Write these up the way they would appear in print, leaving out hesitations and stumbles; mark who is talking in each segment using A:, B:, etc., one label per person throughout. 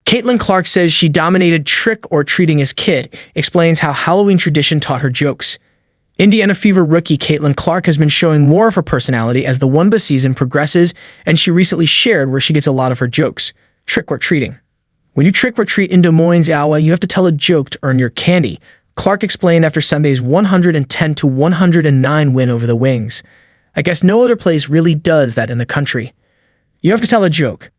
A: Caitlin Clark says she dominated trick-or-treating as kid, explains how Halloween tradition taught her jokes. Indiana Fever rookie Caitlin Clark has been showing more of her personality as the WNBA season progresses, and she recently shared where she gets a lot of her jokes. Trick-or-treating. When you trick-or-treat in Des Moines, Iowa, you have to tell a joke to earn your candy, Clark explained after Sunday's 110-109 win over the Wings. I guess no other place really does that in the country. You have to tell a joke.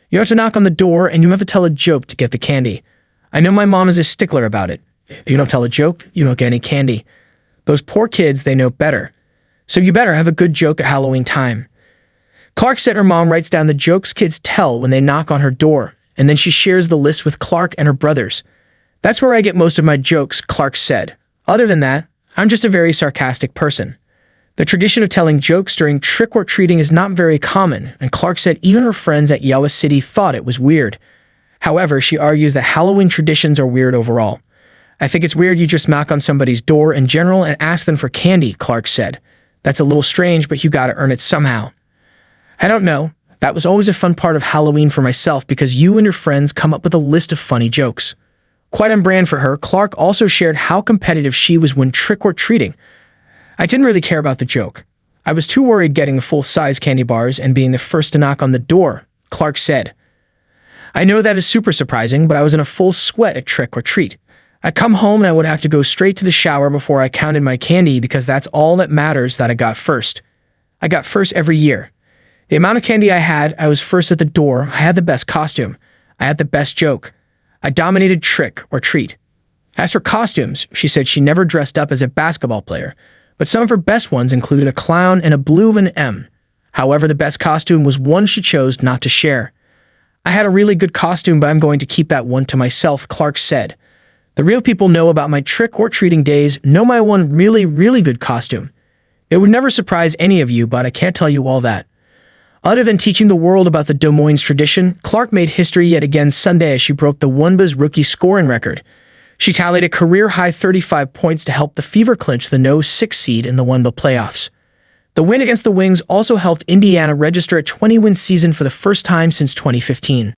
A: You have to knock on the door, and you have to tell a joke to get the candy. I know my mom is a stickler about it. If you don't tell a joke, you don't get any candy. Those poor kids, they know better. So you better have a good joke at Halloween time. Clark said her mom writes down the jokes kids tell when they knock on her door, and then she shares the list with Clark and her brothers. That's where I get most of my jokes, Clark said. Other than that, I'm just a very sarcastic person. The tradition of telling jokes during trick-or-treating is not very common, and Clark said even her friends at Iowa City thought it was weird. However, she argues that Halloween traditions are weird overall. I think it's weird you just knock on somebody's door in general and ask them for candy, Clark said. That's a little strange, but you gotta earn it somehow. I don't know. That was always a fun part of Halloween for myself because you and your friends come up with a list of funny jokes. Quite on brand for her, Clark also shared how competitive she was when trick-or-treating. I didn't really care about the joke. I was too worried getting the full-size candy bars and being the first to knock on the door, Clark said. I know that is super surprising, but I was in a full sweat at trick-or-treat. I'd come home and I would have to go straight to the shower before I counted my candy because that's all that matters that I got first. I got first every year. The amount of candy I had, I was first at the door, I had the best costume, I had the best joke. I dominated trick-or-treat. As for costumes, she said she never dressed up as a basketball player, but some of her best ones included a clown and a blue and M. However, the best costume was one she chose not to share. I had a really good costume, but I'm going to keep that one to myself, Clark said. The real people know about my trick-or-treating days know my one really, really good costume. It would never surprise any of you, but I can't tell you all that. Other than teaching the world about the Des Moines tradition, Clark made history yet again Sunday as she broke the WNBA's rookie scoring record. She tallied a career-high 35 points to help the Fever clinch the no 6 seed in the WNBA playoffs. The win against the Wings also helped Indiana register a 20-win season for the first time since 2015.